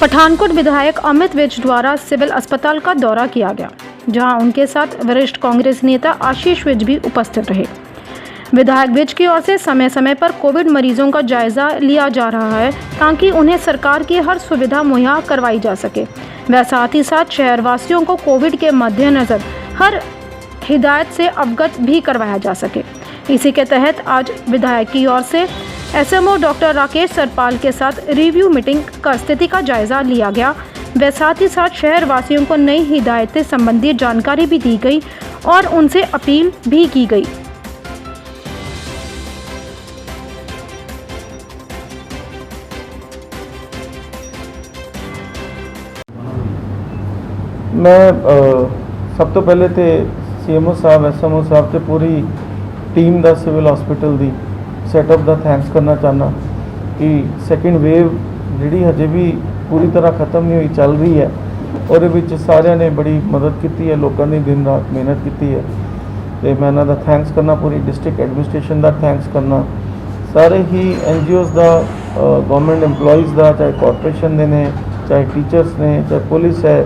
पठानकोट विधायक अमित विज द्वारा सिविल अस्पताल का दौरा किया गया, जहां उनके साथ वरिष्ठ कांग्रेस नेता आशीष विज भी उपस्थित रहे। विधायक विज की ओर से समय समय पर कोविड मरीजों का जायजा लिया जा रहा है ताकि उन्हें सरकार की हर सुविधा मुहैया करवाई जा सके। वह साथ ही साथ शहरवासियों को कोविड के मद्देनजर हर हिदायत से अवगत भी करवाया जा सके। इसी के तहत आज विधायक की ओर से एसएमओ डॉक्टर राकेश सरपाल के साथ रिव्यू मीटिंग कर स्थिति का जायजा लिया गया। व साथ ही साथ शहर वासियों को नई हिदायतें संबंधी जानकारी भी दी गई और उनसे अपील भी की गई। मैं सब तो पहले तो सीएमओ साहब एसएमओ साहब ते पूरी टीम दा सिविल हॉस्पिटल दी सैटअप दा थैंक्स करना चाहना कि सैकेंड वेव जिहड़ी हजे भी पूरी तरह ख़त्म नहीं हुई चल रही है और विच सारिਆਂ ने बड़ी मदद की है, लोगों ने दिन रात मेहनत की है। तो मैं इन्हां दा थैंक्स करना, पूरी डिस्ट्रिक्ट एडमिनिस्ट्रेशन दा थैंक्स करना, सारे ही NGOs दा, गवर्नमेंट एम्पलॉइज़ दा, चाहे कॉरपोरेशन दे ने, चाहे टीचर्स ने, चाहे पुलिस है,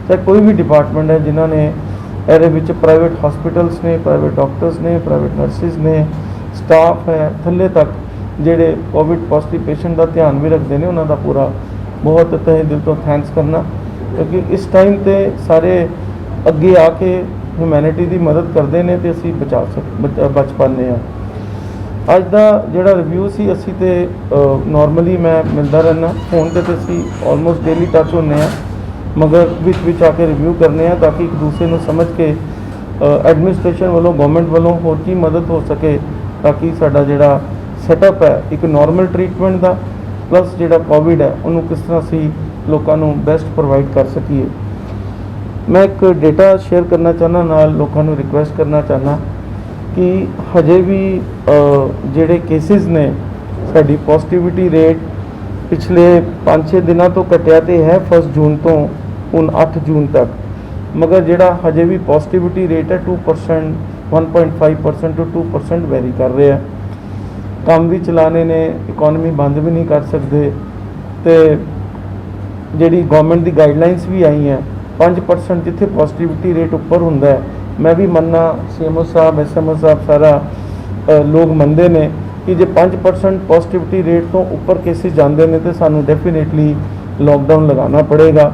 चाहे कोई भी डिपार्टमेंट है जिन्हों ने ਇਹਦੇ ਵਿੱਚ प्राइवेट हॉस्पिटल्स ने, प्राइवेट डॉक्टर्स ने, प्राइवेट नर्सिस ने, स्टाफ है थले तक ਜਿਹੜੇ कोविड पॉजिटिव पेशेंट का ध्यान भी रखते हैं, उन्होंने पूरा बहुत तहे दिल तो थैंक्स करना, क्योंकि इस टाइम ते सारे अगे आके ह्यूमैनिटी की मदद करते हैं तो असी बच पाने हैं। अज का जोड़ा रिव्यू सी असी ते नॉर्मली मैं मिलता रहना फोन पर, असी ऑलमोस्ट डेली टच होने हैं, मगर विच आके रिव्यू करने हैं ताकि एक दूसरे को समझ के एडमिनिस्ट्रेशन वालों गवर्नमेंट वालों होर की मदद हो सके, ताकि साडा जिहड़ा सैटअप है एक नॉर्मल ट्रीटमेंट का प्लस जिहड़ा कोविड है उन्होंने किस तरह असी लोगों को बेस्ट प्रोवाइड कर सकीए। मैं एक डेटा शेयर करना चाहना, नाल लोगों को रिक्वेस्ट करना चाहना कि हजे भी जिहड़े केसिस ने साडी पॉजिटिविटी रेट पिछले 5-6 दिनों तो घटिया तो है 1 जून तो हुण 8 जून तक, मगर जिहड़ा हजे भी पॉजिटिविटी रेट है 2%, 1.5% टू 2% वेरी कर रहे हैं। काम भी चलाने ने, इकोनॉमी बंद भी नहीं कर सकते, तो जिहड़ी गवर्नमेंट की गाइडलाइंस भी आई हैं 5% जिथे पॉजिटिविटी रेट उपर हुंदा है, मैं भी मनना सीएमओ साहब एसएमओ साहब सारा लोग मनते हैं कि जो 5% पॉजिटिविटी रेट तो उपर केसिस जाते हैं तो सानू डेफिनेटली लॉकडाउन लगाना पड़ेगा,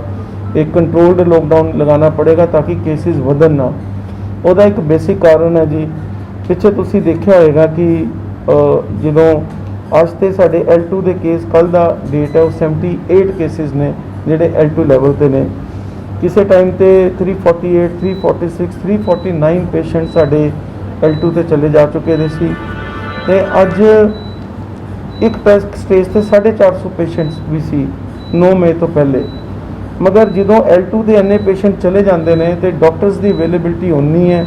एक कंट्रोल्ड लॉकडाउन लगाना पड़ेगा ताकि केसिस वधन ना। उसका एक बेसिक कारण है जी, पिछे तुसी देखा होगा कि जो अज तो साढ़े L2 के केस कल का डेट है वो 78 केसिस ने जोड़े L2 लैवल पर ने, किसी टाइम तो 348, 346, 349 पेशेंट साढ़े L2 से चले जा चुके थे सी, ते अज एक स्टेज से 450 पेशेंट्स भी सी 9 मई तो पहले, मगर जो L2 के इन्ने पेशेंट चले जाते हैं तो डॉक्टर्स की अवेलेबिलिटी उन्नी है,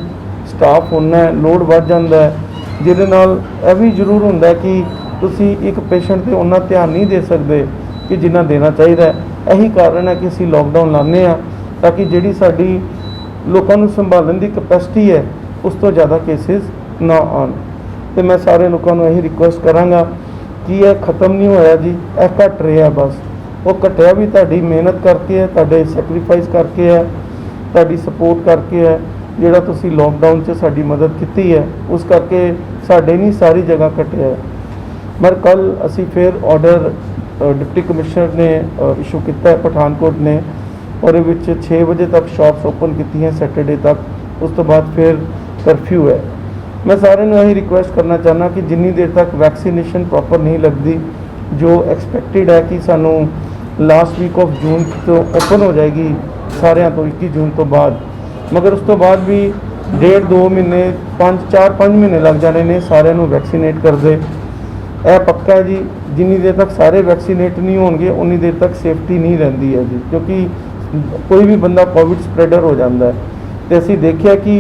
स्टाफ उन्ना है, लोड बढ़ जाता है, जिहदे नाल यह भी जरूर होंदा है कि तुसी एक पेशेंट पर उन्ना ध्यान नहीं दे सकते कि जिन्ना देना चाहिए। यही कारण है कि असी लॉकडाउन लाने ताकि जिहड़ी साडी लोगों को संभालने की कैपेसिटी है उस तो ज़्यादा केसिस ना आन। तो मैं सारे लोगों को यही रिक्वेस्ट कराँगा कि यह ख़त्म नहीं होया जी, यह घट रहा है, बस वो घटिया भी तुहाडी मेहनत करके है, तुहाडे सैक्रीफाइस करके है, तुहाडी सपोर्ट करके है, जिहड़ा तुसी लॉकडाउन से साडी मदद की है उस करके साडे नहीं सारी जगह घटिया है। पर कल असी फिर ऑर्डर डिप्टी कमिश्नर ने इशू किया है पठानकोट ने, और ये 6 बजे तक शॉप्स ओपन की हैं सैटरडे तक, उस तो बाद फिर करफ्यू है। मैं सारे यही रिक्वेस्ट करना चाहना कि जिन्नी देर तक वैक्सीनेशन प्रॉपर नहीं लगती, जो एक्सपैक्टेड है कि सानू लास्ट वीक ऑफ जून तो ओपन हो जाएगी सारिਆਂ तो 21 जून तो बाद, मगर उस तो बाद भी 1.5-2 महीने 4-5 महीने लग जाने ने सारे वैक्सीनेट करते। यह पक्का है जी, जिन्नी देर तक सारे वैक्सीनेट नहीं होंगे उन्नी देर तक सेफ्टी नहीं रहती है जी, क्योंकि कोई भी बंदा कोविड स्प्रैडर हो जाता है। तो असी देखिए कि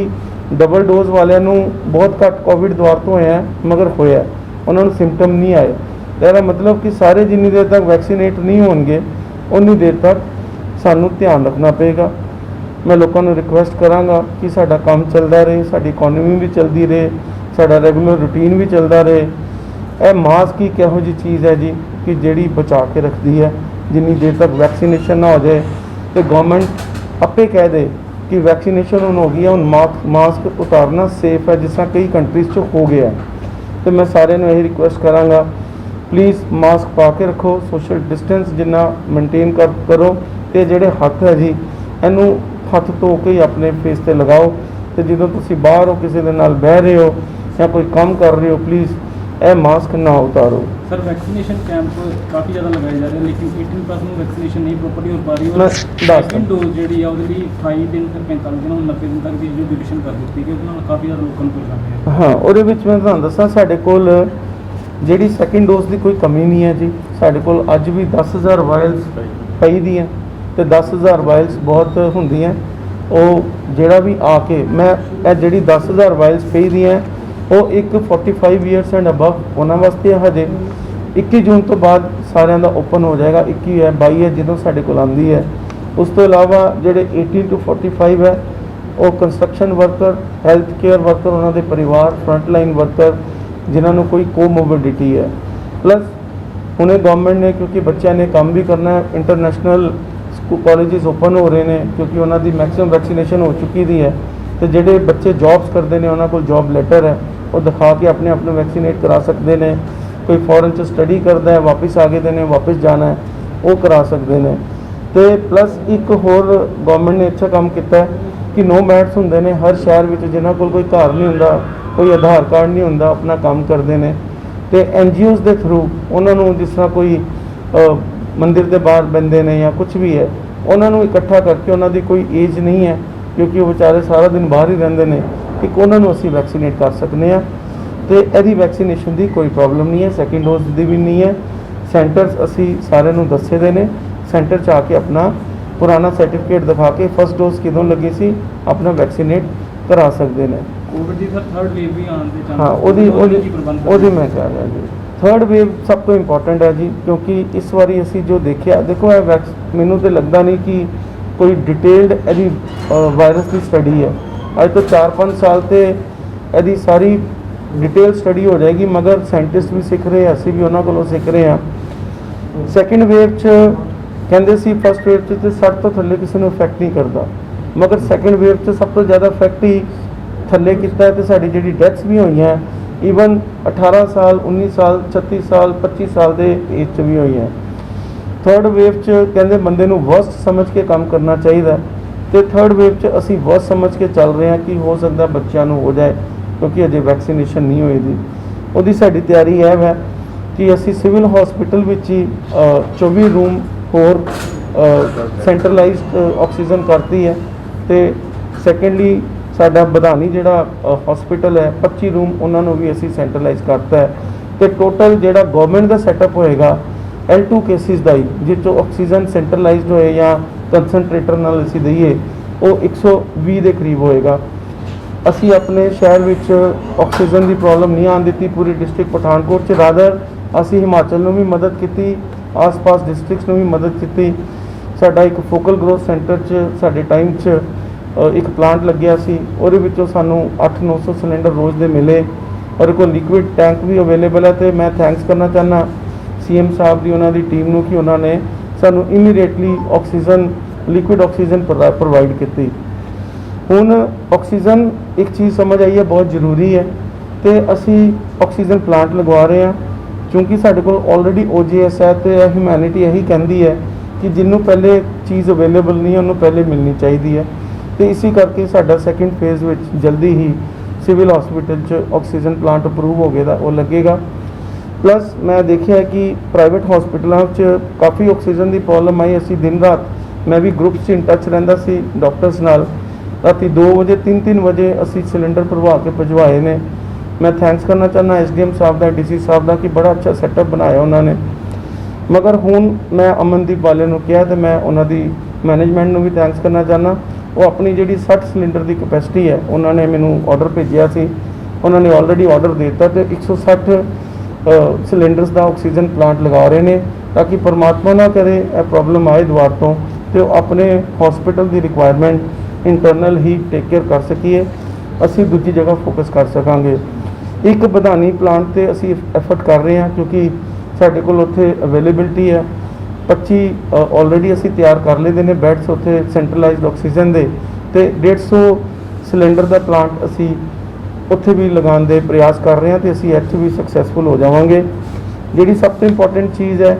डबल डोज वालियां बहुत घट कोविड द्वार तो होया मगर होया उन्होंने सिम्पटम नहीं आए। इसका मतलब कि सारे जिन्नी देर तक वैक्सीनेट नहीं होंगे उन्नी देर तक सानू ध्यान रखना पेगा। मैं लोगों को रिक्वेस्ट कराँगा कि साडा काम चलता रहे, साडी इकोनॉमी भी चलती रहे, साडा रेगूलर रूटीन भी चलता रहे। यह मास्क ही किहो जी चीज़ है जी कि जिहड़ी बचा के रखती है, ਜਿੰਨੀ ਦੇਰ ਤੱਕ ਵੈਕਸੀਨੇਸ਼ਨ ਨਾ ਹੋ ਜਾਏ ਤੇ ਗਵਰਨਮੈਂਟ ਆਪੇ ਕਹਿ ਦੇ ਕਿ ਵੈਕਸੀਨੇਸ਼ਨ ਹੁਣ ਹੋ ਗਈ ਹੈ, ਹੁਣ ਮਾਸਕ ਉਤਾਰਨਾ ਸੇਫ ਹੈ, ਜਿਸ ਤਰ੍ਹਾਂ ਕਈ ਕੰਟਰੀਜ਼ 'ਚ ਹੋ ਗਿਆ। ਤੇ ਮੈਂ ਸਾਰਿਆਂ ਨੂੰ ਇਹ ਰਿਕੁਐਸਟ ਕਰਾਂਗਾ, ਪਲੀਜ਼ ਮਾਸਕ ਪਾ ਕੇ ਰੱਖੋ, ਸੋਸ਼ਲ ਡਿਸਟੈਂਸ ਜਿੰਨਾ ਮੇਨਟੇਨ ਕਰੋ, ਤੇ ਜਿਹੜੇ ਹੱਥ ਹੈ ਜੀ ਇਹਨੂੰ ਹੱਥ ਧੋ ਕੇ ਹੀ ਆਪਣੇ ਫੇਸ ਤੇ ਲਗਾਓ। ਤੇ ਜਦੋਂ ਤੁਸੀਂ ਬਾਹਰ ਹੋ, ਕਿਸੇ ਦੇ ਨਾਲ ਬਹਿ ਰਹੇ ਹੋ ਜਾਂ ਕੋਈ ਕੰਮ ਕਰ ਰਹੇ ਹੋ, ਪਲੀਜ਼ ਇਹ ਮਾਸਕ ਨਾ ਉਤਾਰੋ। सर वैक्सीनेशन कैंप काफ़ी ज़्यादा लगाए जा रहे हैं, लेकिन 18+ ਨੂੰ ਵੈਕਸੀਨੇਸ਼ਨ ਨਹੀਂ ਪ੍ਰੋਪਰਲੀ ਹੋ ਪਾ ਰਹੀ। ਮੈਂ ਦੱਸ ਸੈਕਿੰਡ ਡੋਜ਼ ਜਿਹੜੀ ਆ ਉਹਦੇ ਲਈ 28 ਦਿਨ ਤੱਕ 45 ਦਿਨ 90 ਦਿਨ ਤੱਕ ਦੀ ਜੋ ਡਿਊਰੇਸ਼ਨ ਕਰ ਦਿੱਤੀ ਗਈ, ਉਹਦੇ ਨਾਲ ਕਾਫੀ ਜ਼ਿਆਦਾ ਲੋਕਾਂ ਨੂੰ ਪਰੇਸ਼ਾਨੀ ਹੈ। ਹਾਂ, ਉਹਦੇ ਵਿੱਚ ਮੈਂ ਤੁਹਾਨੂੰ ਦੱਸਾਂ, ਸਾਡੇ ਕੋਲ ਜਿਹੜੀ ਸੈਕਿੰਡ ਡੋਜ਼ ਦੀ ਕੋਈ ਕਮੀ ਨਹੀਂ ਹੈ ਜੀ। ਸਾਡੇ ਕੋਲ ਅੱਜ ਵੀ 10,000 ਵਾਇਲਸ ਪਈ ਦੀਆਂ, ਤੇ 10,000 ਵਾਇਲਸ ਬਹੁਤ ਹੁੰਦੀਆਂ। ਉਹ ਜਿਹੜਾ ਵੀ ਆ ਕੇ ਮੈਂ ਇਹ ਜਿਹੜੀ 10,000 ਵਾਇਲਸ ਪਈ ਦੀਆਂ ਉਹ ਇੱਕ 45 ਇਅਰਸ ਐਂਡ ਅਬਵ ਉਹਨਾਂ ਵਾਸਤੇ ਹੈ। ਹਜੇ 21 ਜੂਨ ਤੋਂ ਬਾਅਦ ਸਾਰਿਆਂ ਦਾ ਓਪਨ ਹੋ ਜਾਏਗਾ। 21 ਹੈ 22 ਹੈ ਜਦੋਂ ਸਾਡੇ ਕੋਲ ਆਉਂਦੀ ਹੈ। ਉਸ ਤੋਂ ਇਲਾਵਾ ਜਿਹੜੇ 18 to 45 ਹੈ ਉਹ construction worker, health care worker, ਉਹਨਾਂ ਦੇ ਪਰਿਵਾਰ, ਫਰੰਟ ਲਾਈਨ ਵਰਕਰ ਜਿਨ੍ਹਾਂ ਨੂੰ ਕੋਈ ਕੋਮੋਬਿਡਿਟੀ ਹੈ। ਪਲੱਸ ਹੁਣੇ ਗਵਰਨਮੈਂਟ ਨੇ, ਕਿਉਂਕਿ ਬੱਚਿਆਂ ਨੇ ਕੰਮ ਵੀ ਕਰਨਾ ਹੈ, ਇੰਟਰਨੈਸ਼ਨਲ ਕਾਲਜਿਸ ਓਪਨ ਹੋ ਰਹੇ ਨੇ ਕਿਉਂਕਿ ਉਹਨਾਂ ਦੀ ਮੈਕਸਿਮਮ ਵੈਕਸੀਨੇਸ਼ਨ ਹੋ ਚੁੱਕੀ ਦੀ ਹੈ। ਤੇ ਜਿਹੜੇ ਬੱਚੇ ਜੌਬਸ ਕਰਦੇ ਨੇ ਉਹਨਾਂ ਕੋਲ ਜੌਬ ਲੈਟਰ ਹੈ, ਉਹ ਦਿਖਾ ਕੇ ਆਪਣੇ ਆਪ ਨੂੰ ਵੈਕਸੀਨੇਟ ਕਰਾ ਸਕਦੇ ਨੇ। ਕੋਈ ਫੋਰਨ 'ਚ ਸਟੱਡੀ ਕਰਦਾ ਹੈ, ਵਾਪਸ ਆ ਗਏ ਦੇ ਨੇ, ਵਾਪਸ ਜਾਣਾ ਹੈ, ਉਹ ਕਰਾ ਸਕਦੇ ਨੇ। ਤੇ ਪਲੱਸ ਇੱਕ ਹੋਰ ਗਵਰਨਮੈਂਟ ਨੇ ਅੱਛਾ ਕੰਮ ਕੀਤਾ ਹੈ ਕਿ ਨੋਮੈਡਸ ਹੁੰਦੇ ਨੇ ਹਰ ਸ਼ਹਿਰ ਵਿੱਚ, ਜਿਨ੍ਹਾਂ ਕੋਲ ਕੋਈ ਘਰ ਨਹੀਂ ਹੁੰਦਾ, ਕੋਈ ਆਧਾਰ ਕਾਰਡ ਨਹੀਂ ਹੁੰਦਾ, ਆਪਣਾ ਕੰਮ ਕਰਦੇ ਨੇ। ਤੇ NGOs ਦੇ ਥਰੂ ਉਹਨਾਂ ਨੂੰ, ਜਿਸ ਤਰ੍ਹਾਂ ਕੋਈ ਮੰਦਿਰ ਦੇ ਬਾਹਰ ਬੰਦੇ ਨੇ ਜਾਂ ਕੁਝ ਵੀ ਹੈ, ਉਹਨਾਂ ਨੂੰ ਇਕੱਠਾ ਕਰਕੇ, ਉਹਨਾਂ ਦੀ ਕੋਈ ਏਜ ਨਹੀਂ ਹੈ ਕਿਉਂਕਿ ਉਹ ਵਿਚਾਰੇ ਸਾਰਾ ਦਿਨ ਬਾਹਰ ਹੀ ਰਹਿੰਦੇ ਨੇ, ਇੱਕ ਉਹਨਾਂ ਨੂੰ ਅਸੀਂ ਵੈਕਸੀਨੇਟ ਕਰ ਸਕਦੇ ਹਾਂ। ਤੇ ਇਹਦੀ ਵੈਕਸੀਨੇਸ਼ਨ ਦੀ ਕੋਈ ਪ੍ਰੋਬਲਮ ਨਹੀਂ ਹੈ, ਸੈਕਿੰਡ ਡੋਜ਼ ਦੀ ਵੀ ਨਹੀਂ ਹੈ। ਸੈਂਟਰਸ ਅਸੀਂ ਸਾਰਿਆਂ ਨੂੰ ਦੱਸੇ ਦੇ ਨੇ, ਸੈਂਟਰ 'ਚ ਆ ਕੇ ਆਪਣਾ ਪੁਰਾਣਾ ਸਰਟੀਫਿਕੇਟ ਦਿਖਾ ਕੇ ਫਸਟ ਡੋਜ਼ ਕਿਦੋਂ ਲੱਗੀ ਸੀ ਆਪਣਾ ਵੈਕਸੀਨੇਟ ਕਰਾ ਸਕਦੇ ਨੇ। ਕੋਵਿਡ ਦੀ ਸਰ ਥਰਡ ਵੇਵ ਵੀ ਆਉਣ ਦੇ ਚਾਂਸ, ਹਾਂ, ਉਹਦੀ ਮੈਂ ਕਹਿ ਰਿਹਾ ਜੀ, ਥਰਡ ਵੇਵ ਸਭ ਤੋਂ ਇੰਪੋਰਟੈਂਟ ਹੈ ਜੀ, ਕਿਉਂਕਿ ਇਸ ਵਾਰੀ ਅਸੀਂ ਜੋ ਦੇਖਿਆ, ਦੇਖੋ ਇਹ ਮੈਨੂੰ ਤਾਂ ਲੱਗਦਾ ਨਹੀਂ ਕਿ ਕੋਈ ਡਿਟੇਲਡ ਇਹਦੀ ਵਾਇਰਸ ਦੀ ਸਟੱਡੀ ਹੈ। ਅੱਜ ਤੋਂ 4-5 ਸਾਲ ਤੇ ਇਹਦੀ ਸਾਰੀ ਡਿਟੇਲ ਸਟੱਡੀ ਹੋ ਜਾਏਗੀ, ਮਗਰ ਸਾਇੰਟਿਸਟ ਵੀ ਸਿੱਖ ਰਹੇ, ਅਸੀਂ ਵੀ ਉਹਨਾਂ ਕੋਲੋਂ ਸਿੱਖ ਰਹੇ ਹਾਂ। ਸੈਕਿੰਡ ਵੇਵ 'ਚ ਕਹਿੰਦੇ ਸੀ ਫਸਟ ਵੇਵ 'ਚ ਤੇ 60 ਤੋਂ ਥੱਲੇ ਕਿਸੇ ਨੂੰ ਇਫੈਕਟ ਨਹੀਂ ਕਰਦਾ, ਮਗਰ ਸੈਕਿੰਡ ਵੇਵ 'ਚ ਸਭ ਤੋਂ ਜ਼ਿਆਦਾ ਇਫੈਕਟ ਹੀ ਥੱਲੇ ਕੀਤਾ। ਤੇ ਸਾਡੀ ਜਿਹੜੀ ਡੈਥਸ ਵੀ ਹੋਈਆਂ, ਈਵਨ 18 ਸਾਲ 19 ਸਾਲ 36 ਸਾਲ 25 ਸਾਲ ਦੇ ਏਜ 'ਚ ਵੀ ਹੋਈਆਂ। ਥਰਡ ਵੇਵ 'ਚ ਕਹਿੰਦੇ ਬੰਦੇ ਨੂੰ ਵਰਸਟ ਸਮਝ ਕੇ ਕੰਮ ਕਰਨਾ ਚਾਹੀਦਾ, ਤੇ ਥਰਡ ਵੇਵ 'ਚ ਅਸੀਂ ਵਰਸਟ ਸਮਝ ਕੇ ਚੱਲ ਰਹੇ ਹਾਂ ਕਿ ਹੋ ਸਕਦਾ ਬੱਚਿਆਂ ਨੂੰ ਹੋ ਜਾਏ, ਕਿਉਂਕਿ ਅਜੇ ਵੈਕਸੀਨੇਸ਼ਨ ਨਹੀਂ ਹੋਈ ਦੀ। ਉਹਦੀ ਸਾਡੀ ਤਿਆਰੀ ਇਹ ਹੈ ਕਿ ਅਸੀਂ ਸਿਵਲ ਹਸਪੀਟਲ ਵਿੱਚ ਹੀ 24 ਰੂਮ ਹੋਰ ਸੈਂਟਰਲਾਈਜ਼ਡ ਆਕਸੀਜਨ ਕਰਤੀ ਹੈ। ਤੇ ਸੈਕੰਡਲੀ ਸਾਡਾ ਬਧਾਨੀ ਜਿਹੜਾ ਹਸਪੀਟਲ ਹੈ 25 ਰੂਮ ਉਹਨਾਂ ਨੂੰ ਵੀ ਅਸੀਂ ਸੈਂਟਰਲਾਈਜ਼ ਕਰਤਾ ਹੈ। ਤੇ ਟੋਟਲ ਜਿਹੜਾ ਗਵਰਨਮੈਂਟ ਦਾ ਸੈਟਅਪ ਹੋਏਗਾ L2 ਕੇਸਿਸ ਦਾ ਹੀ, ਜਿਸ 'ਚੋਂ ਆਕਸੀਜਨ ਸੈਂਟਰਲਾਈਜ਼ਡ ਹੋਏ ਜਾਂ ਕੰਸਨਟ੍ਰੇਟਰ ਨਾਲ ਅਸੀਂ ਦਈਏ, ਉਹ 120 ਦੇ ਕਰੀਬ ਹੋਏਗਾ। ਅਸੀਂ ਆਪਣੇ ਸ਼ਹਿਰ ਵਿੱਚ ਆਕਸੀਜਨ ਦੀ ਪ੍ਰੋਬਲਮ ਨਹੀਂ ਆਉਣ ਦਿੱਤੀ, ਪੂਰੀ ਡਿਸਟ੍ਰਿਕਟ ਪਠਾਨਕੋਟ 'ਚ। ਰਾਦਰ ਅਸੀਂ ਹਿਮਾਚਲ ਨੂੰ ਵੀ ਮਦਦ ਕੀਤੀ, ਆਸ-ਪਾਸ ਡਿਸਟ੍ਰਿਕਟਸ ਨੂੰ ਵੀ ਮਦਦ ਕੀਤੀ। ਸਾਡਾ ਇੱਕ ਫੋਕਲ ਗਰੋਥ ਸੈਂਟਰ 'ਚ ਸਾਡੇ ਟਾਈਮ 'ਚ ਇੱਕ ਪਲਾਂਟ ਲੱਗਿਆ ਸੀ, ਉਹਦੇ ਵਿੱਚੋਂ ਸਾਨੂੰ 800-900 ਸਿਲੰਡਰ ਰੋਜ਼ ਦੇ ਮਿਲੇ, ਔਰ ਕੋਲ ਲਿਕੁਇਡ ਟੈਂਕ ਵੀ ਅਵੇਲੇਬਲ ਹੈ। ਤੇ ਮੈਂ ਥੈਂਕਸ ਕਰਨਾ ਚਾਹੁੰਦਾ CM ਸਾਹਿਬ ਦੀ, ਉਹਨਾਂ ਦੀ ਟੀਮ ਨੂੰ, ਕਿ ਉਹਨਾਂ ਨੇ ਸਾਨੂੰ immediately oxygen, liquid oxygen provide ਕੀਤੀ। ਹੁਣ ਆਕਸੀਜਨ ਇੱਕ ਚੀਜ਼ ਸਮਝ ਆਈ ਹੈ ਬਹੁਤ ਜ਼ਰੂਰੀ ਹੈ, ਤੇ ਅਸੀਂ ਆਕਸੀਜਨ ਪਲਾਂਟ ਲਗਵਾ ਰਹੇ ਹਾਂ ਕਿਉਂਕਿ ਸਾਡੇ ਕੋਲ ਆਲਰੇਡੀ OJS ਹੈ। ਤੇ ਹਿਊਮੈਨਿਟੀ ਇਹੀ ਕਹਿੰਦੀ ਹੈ ਕਿ ਜਿਹਨੂੰ ਪਹਿਲੇ ਚੀਜ਼ ਅਵੇਲੇਬਲ ਨਹੀਂ ਉਹਨੂੰ ਪਹਿਲੇ ਮਿਲਣੀ ਚਾਹੀਦੀ ਹੈ। ਤੇ ਇਸੇ ਕਰਕੇ ਸਾਡਾ ਸੈਕਿੰਡ ਫੇਜ਼ ਵਿੱਚ ਜਲਦੀ ਹੀ ਸਿਵਲ ਹਸਪੀਟਲ 'ਚ ਆਕਸੀਜਨ ਪਲਾਂਟ ਅਪਰੂਵ ਹੋ ਗਿਆ ਦਾ ਉਹ ਲੱਗੇਗਾ। ਪਲੱਸ ਮੈਂ ਦੇਖਿਆ ਕਿ ਪ੍ਰਾਈਵੇਟ ਹਸਪੀਟਲਾਂ 'ਚ ਕਾਫੀ ਆਕਸੀਜਨ ਦੀ ਪ੍ਰੋਬਲਮ ਆਈ। ਅਸੀਂ ਦਿਨ ਰਾਤ, ਮੈਂ ਵੀ ਗਰੁੱਪ 'ਚ ਇਨ ਟੱਚ ਰਹਿੰਦਾ ਸੀ ਡਾਕਟਰਸ ਨਾਲ, ਰਾਤੀ 2 ਵਜੇ 3-3 ਵਜੇ ਅਸੀਂ ਸਿਲੰਡਰ ਭਰਵਾ ਕੇ ਭਜਵਾਏ ਨੇ। ਮੈਂ ਥੈਂਕਸ ਕਰਨਾ ਚਾਹੁੰਦਾ SDM ਸਾਹਿਬ ਦਾ, DC ਸਾਹਿਬ ਦਾ, ਕਿ ਬੜਾ ਅੱਛਾ ਸੈਟਅਪ ਬਣਾਇਆ ਉਹਨਾਂ ਨੇ। ਮਗਰ ਹੁਣ ਮੈਂ ਅਮਨਦੀਪ ਵਾਲੇ ਨੂੰ ਕਿਹਾ, ਤੇ ਮੈਂ ਉਹਨਾਂ ਦੀ ਮੈਨੇਜਮੈਂਟ ਨੂੰ ਵੀ ਥੈਂਕਸ ਕਰਨਾ ਚਾਹੁੰਦਾ। ਉਹ ਆਪਣੀ ਜਿਹੜੀ 60 ਸਿਲੰਡਰ ਦੀ ਕਪੈਸਿਟੀ ਹੈ, ਉਹਨਾਂ ਨੇ ਮੈਨੂੰ ਆਰਡਰ ਭੇਜਿਆ ਸੀ, ਉਹਨਾਂ ਨੇ ਆਲਰੇਡੀ ਆਰਡਰ ਦੇ ਦਿੱਤਾ, ਤੇ 160 ਸਿਲੰਡਰਸ ਦਾ ਆਕਸੀਜਨ ਪਲਾਂਟ ਲਗਾ ਰਹੇ ਨੇ, ਤਾਂ ਕਿ ਪਰਮਾਤਮਾ ਨਾ ਕਰੇ ਇਹ ਪ੍ਰੋਬਲਮ ਆਏ ਦੁਬਾਰਾ ਤੋਂ, ਤੇ ਉਹ ਆਪਣੇ ਹਸਪੀਟਲ ਦੀ ਰਿਕੁਆਇਰਮੈਂਟ ਇੰਟਰਨਲ ਹੀ ਟੇਕ ਕੇਅਰ ਕਰ ਸਕੀਏ, ਅਸੀਂ ਦੂਜੀ ਜਗ੍ਹਾ ਫੋਕਸ ਕਰ ਸਕਾਂਗੇ। ਇੱਕ ਬਧਾਨੀ ਪਲਾਂਟ ਤੇ ਅਸੀਂ ਐਫਰਟ ਕਰ ਰਹੇ ਹਾਂ ਕਿਉਂਕਿ ਸਾਡੇ ਕੋਲ ਉੱਥੇ ਅਵੇਲੇਬਿਲਟੀ ਹੈ। 25 ਆਲਰੇਡੀ ਅਸੀਂ ਤਿਆਰ ਕਰ ਲਏ ਦੇ ਨੇ ਬੈੱਡਸ ਉੱਥੇ ਸੈਂਟਰਲਾਈਜ਼ਡ ਆਕਸੀਜਨ ਦੇ, ਤੇ 150 ਸਿਲੰਡਰ ਦਾ ਪਲਾਂਟ ਅਸੀਂ ਉੱਥੇ ਵੀ ਲਗਾਉਣ ਦੇ ਪ੍ਰਯਾਸ ਕਰ ਰਹੇ ਹਾਂ, ਤੇ ਅਸੀਂ ਇੱਥੇ ਵੀ ਸਕਸੈਸਫੁਲ ਹੋ ਜਾਵਾਂਗੇ। ਜਿਹੜੀ ਸਭ ਤੋਂ ਇੰਪੋਰਟੈਂਟ ਚੀਜ਼ ਹੈ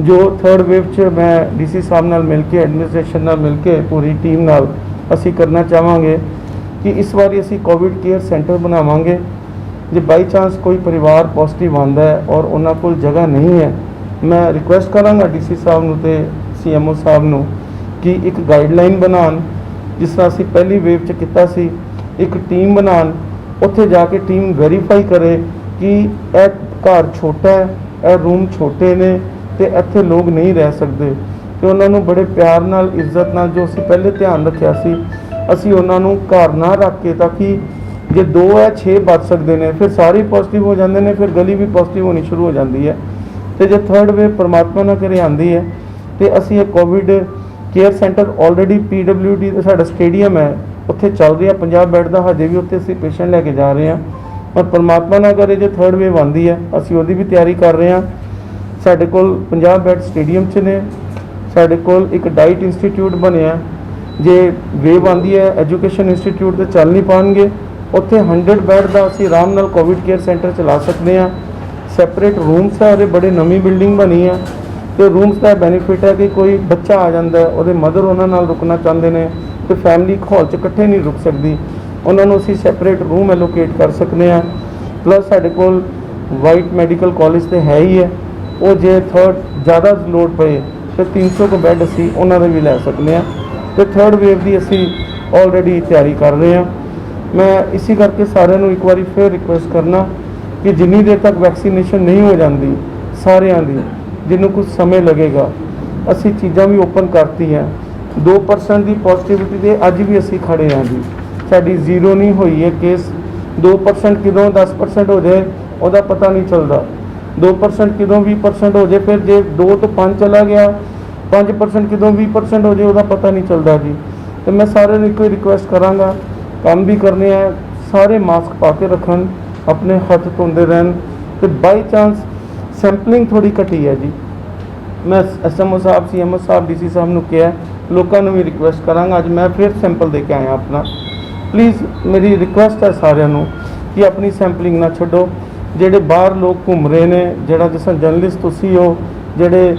ਜੋ ਥਰਡ ਵੇਵ 'ਚ ਮੈਂ ਡੀਸੀ ਸਾਹਿਬ ਨਾਲ ਮਿਲ ਕੇ, ਐਡਮਿਨਿਸਟ੍ਰੇਸ਼ਨ ਨਾਲ ਮਿਲ ਕੇ, ਪੂਰੀ ਟੀਮ ਨਾਲ ਅਸੀਂ ਕਰਨਾ ਚਾਹਾਂਗੇ ਕਿ ਇਸ ਵਾਰੀ ਅਸੀਂ ਕੋਵਿਡ ਕੇਅਰ ਸੈਂਟਰ ਬਣਾਵਾਂਗੇ। ਜੇ ਬਾਈ ਚਾਂਸ ਕੋਈ ਪਰਿਵਾਰ ਪੋਜ਼ਿਟਿਵ ਆਉਂਦਾ ਹੈ ਔਰ ਉਹਨਾਂ ਕੋਲ ਜਗ੍ਹਾ ਨਹੀਂ ਹੈ, ਮੈਂ ਰਿਕੁਐਸਟ ਕਰਾਂਗਾ ਡੀਸੀ ਸਾਹਿਬ ਨੂੰ ਤੇ ਸੀਐਮਓ ਸਾਹਿਬ ਨੂੰ ਕਿ ਇੱਕ ਗਾਈਡਲਾਈਨ ਬਣਾਉਣ, ਜਿਸ ਤਰ੍ਹਾਂ ਅਸੀਂ ਪਹਿਲੀ ਵੇਵ 'ਚ ਕੀਤਾ ਸੀ, ਇੱਕ ਟੀਮ ਬਣਾਉਣ, ਉੱਥੇ ਜਾ ਕੇ ਟੀਮ ਵੈਰੀਫਾਈ ਕਰੇ ਕਿ ਇਹ ਘਰ ਛੋਟਾ ਹੈ, ਇਹ ਰੂਮ ਛੋਟੇ ਨੇ ਤੇ ਇੱਥੇ ਲੋਕ ਨਹੀਂ ਰਹਿ ਸਕਦੇ, ਤੇ ਉਹਨਾਂ ਨੂੰ ਬੜੇ ਪਿਆਰ ਨਾਲ, ਇੱਜ਼ਤ ਨਾਲ, ਜੋ ਅਸੀਂ ਪਹਿਲੇ ਧਿਆਨ ਰੱਖਿਆ ਸੀ, ਅਸੀਂ ਉਹਨਾਂ ਨੂੰ ਘਰ ਨਾ ਰੱਖ ਕੇ, ਤਾਂ ਕਿ ਜੇ 2 ਹੈ 6 ਬਚ ਸਕਦੇ ਨੇ, ਫਿਰ ਸਾਰੇ ਪੋਜ਼ਿਟਿਵ ਹੋ ਜਾਂਦੇ ਨੇ, ਫਿਰ ਗਲੀ ਵੀ ਪੋਜ਼ਿਟਿਵ ਹੋਣੀ ਸ਼ੁਰੂ ਹੋ ਜਾਂਦੀ ਹੈ। ਤੇ ਜੇ ਥਰਡ ਵੇਵ ਪਰਮਾਤਮਾ ਨਾ ਕਰੇ ਆਉਂਦੀ ਹੈ, ਤੇ ਅਸੀਂ ਇਹ Covid care centre already PWD ਦਾ ਸਾਡਾ ਸਟੇਡੀਅਮ ਹੈ, ਉੱਥੇ ਚੱਲ ਰਿਹਾ 50 ਬੈੱਡ ਦਾ, ਹਜੇ ਵੀ ਉੱਥੇ ਅਸੀਂ ਪੇਸ਼ੈਂਟ ਲੈ ਕੇ ਜਾ ਰਹੇ ਹਾਂ। ਪਰ ਪਰਮਾਤਮਾ ਨਾ ਕਰੇ ਜੇ ਥਰਡ ਵੇਵ ਆਉਂਦੀ ਹੈ, ਅਸੀਂ ਉਹਦੀ ਵੀ ਤਿਆਰੀ ਕਰ ਰਹੇ ਹਾਂ। ਸਾਡੇ ਕੋਲ 50 ਬੈੱਡ ਸਟੇਡੀਅਮ 'ਚ ਨੇ, ਸਾਡੇ ਕੋਲ ਇੱਕ ਡਾਈਟ ਇੰਸਟੀਚਿਊਟ ਬਣਿਆ, ਜੇ ਵੇਵ ਆਉਂਦੀ ਹੈ ਐਜੂਕੇਸ਼ਨ ਇੰਸਟੀਚਿਊਟ ਤੇ ਚੱਲ ਨਹੀਂ ਪਾਉਣਗੇ, ਉੱਥੇ 100 ਬੈੱਡ ਦਾ ਅਸੀਂ ਆਰਾਮ ਨਾਲ ਕੋਵਿਡ ਕੇਅਰ ਸੈਂਟਰ ਚਲਾ ਸਕਦੇ ਹਾਂ। ਸੈਪਰੇਟ ਰੂਮਸ ਹੈ, ਉਹਦੇ ਬੜੇ ਨਵੀਂ ਬਿਲਡਿੰਗ ਬਣੀ ਹੈ, ਤੇ ਰੂਮਸ ਦਾ ਬੈਨੀਫਿਟ ਹੈ ਕਿ ਕੋਈ ਬੱਚਾ ਆ ਜਾਂਦਾ ਹੈ, ਉਹਦੇ ਮਦਰ ਉਹਨਾਂ ਨਾਲ ਰੁਕਣਾ ਚਾਹੁੰਦੇ ਨੇ, ਤੇ ਫੈਮਿਲੀ ਇੱਕ ਹਾਲ 'ਚ ਇਕੱਠੇ ਨਹੀਂ ਰੁਕ ਸਕਦੀ, ਉਹਨਾਂ ਨੂੰ ਅਸੀਂ ਸੈਪਰੇਟ ਰੂਮ ਐਲੋਕੇਟ ਕਰ ਸਕਦੇ ਹਾਂ। ਪਲੱਸ ਸਾਡੇ ਕੋਲ ਵਾਈਟ ਮੈਡੀਕਲ ਕਾਲਜ ਤੇ ਹੈ ਹੀ ਹੈ, ਉਹ ਜੇ ਥਰਡ ਜ਼ਿਆਦਾ ਲੋਡ ਪਏ ਤੇ 300 ਕੁ ਬੈੱਡ ਅਸੀਂ ਉਹਨਾਂ ਦੇ ਵੀ ਲੈ ਸਕਦੇ ਹਾਂ, ਤੇ ਥਰਡ ਵੇਵ ਦੀ ਅਸੀਂ ਆਲਰੇਡੀ ਤਿਆਰੀ ਕਰ ਰਹੇ ਹਾਂ। ਮੈਂ ਇਸੇ ਕਰਕੇ ਸਾਰਿਆਂ ਨੂੰ ਇੱਕ ਵਾਰੀ ਫਿਰ ਰਿਕੁਐਸਟ ਕਰਨਾ ਕਿ ਜਿੰਨੀ ਦੇਰ ਤੱਕ ਵੈਕਸੀਨੇਸ਼ਨ ਨਹੀਂ ਹੋ ਜਾਂਦੀ ਸਾਰਿਆਂ ਦੀ, ਜਿਹਨੂੰ ਕੁਝ ਸਮੇਂ ਲੱਗੇਗਾ, ਅਸੀਂ ਚੀਜ਼ਾਂ ਵੀ ਓਪਨ ਕਰਤੀ ਹੈ। 2% ਦੀ ਪੋਜ਼ਿਟਿਵਿਟੀ ਦੇ ਅੱਜ ਵੀ ਅਸੀਂ ਖੜੇ ਹਾਂ ਜੀ, ਸਾਡੀ ਜ਼ੀਰੋ ਨਹੀਂ ਹੋਈ ਹੈ ਕੇਸ। 2% ਕਿਦੋਂ 10% ਹੋ ਜਾਏ ਉਹਦਾ ਪਤਾ ਨਹੀਂ ਚੱਲਦਾ, 2% ਕਿਦੋਂ 20% ਹੋ ਜਾਏ, ਫਿਰ ਜੇ 2 ਤੋਂ 5 ਚਲਾ ਗਿਆ, 5% ਕਿਦੋਂ 20% ਹੋ ਜਾਏ ਉਹਦਾ ਪਤਾ ਨਹੀਂ ਚੱਲਦਾ ਜੀ। ਤੇ ਮੈਂ ਸਾਰਿਆਂ ਨੂੰ ਇੱਕੋ ਹੀ ਰਿਕੁਐਸਟ ਕਰਾਂਗਾ, ਕੰਮ ਵੀ ਕਰਨੇ ਹੈ, ਸਾਰੇ ਮਾਸਕ ਪਾ ਕੇ ਰੱਖਣ, ਆਪਣੇ ਹੱਥ ਧੋਂਦੇ ਰਹਿਣ, ਤੇ ਬਾਈ ਚਾਂਸ ਸੈਂਪਲਿੰਗ ਥੋੜੀ ਘਟੀ ਹੈ ਜੀ। ਮੈਂ SMO ਸਾਹਿਬ, CMO ਸਾਹਿਬ, DC ਸਾਹਿਬ ਨੂੰ ਕਿਹਾ, ਲੋਕਾਂ ਨੂੰ ਵੀ ਰਿਕੁਐਸਟ ਕਰਾਂਗਾ, ਅੱਜ ਮੈਂ ਫਿਰ ਸੈਂਪਲ ਦੇ ਕੇ ਆਇਆ ਆਪਣਾ। ਪਲੀਜ਼ ਮੇਰੀ ਰਿਕੁਐਸਟ ਹੈ ਸਾਰਿਆਂ ਨੂੰ ਕਿ ਆਪਣੀ ਸੈਂਪਲਿੰਗ ਨਾ ਛੱਡੋ। ਜਿਹੜੇ ਬਾਹਰ ਲੋਕ ਘੁੰਮ ਰਹੇ ਨੇ, ਜਿਹੜਾ ਜਿਸ ਤਰ੍ਹਾਂ ਜਰਨਲਿਸਟ ਤੁਸੀਂ ਹੋ, ਜਿਹੜੇ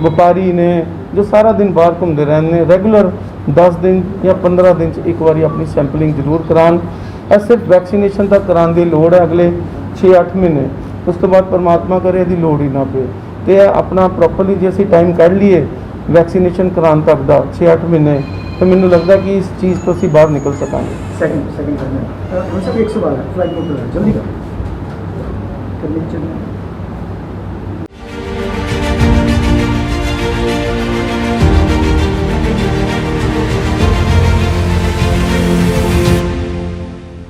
ਵਪਾਰੀ ਨੇ ਜੋ ਸਾਰਾ ਦਿਨ ਬਾਹਰ ਘੁੰਮਦੇ ਰਹਿੰਦੇ ਨੇ, ਰੈਗੂਲਰ 10 ਦਿਨ ਜਾਂ 15 ਦਿਨ 'ਚ ਇੱਕ ਵਾਰੀ ਆਪਣੀ ਸੈਂਪਲਿੰਗ ਜ਼ਰੂਰ ਕਰਾਉਣ। ਇਹ ਸਿਰਫ ਵੈਕਸੀਨੇਸ਼ਨ ਤੱਕ ਕਰਾਉਣ ਦੀ ਲੋੜ ਹੈ, ਅਗਲੇ 6-8 ਮਹੀਨੇ, ਉਸ ਤੋਂ ਬਾਅਦ ਪਰਮਾਤਮਾ ਕਰੇ ਇਹਦੀ ਲੋੜ ਹੀ ਨਾ ਪਏ। ਤੇ ਇਹ ਆਪਣਾ ਪ੍ਰੋਪਰਲੀ ਜੇ ਅਸੀਂ ਟਾਈਮ ਕੱਢ ਲਈਏ ਵੈਕਸੀਨੇਸ਼ਨ ਕਰਾਉਣ ਤੱਕ ਦਾ 6-8 ਮਹੀਨੇ, ਤਾਂ ਮੈਨੂੰ ਲੱਗਦਾ ਕਿ ਇਸ ਚੀਜ਼ ਤੋਂ ਅਸੀਂ ਬਾਹਰ ਨਿਕਲ ਸਕਾਂਗੇ। सेकंड करना है हम सब 112 फ्लाइट मोड जल्दी कर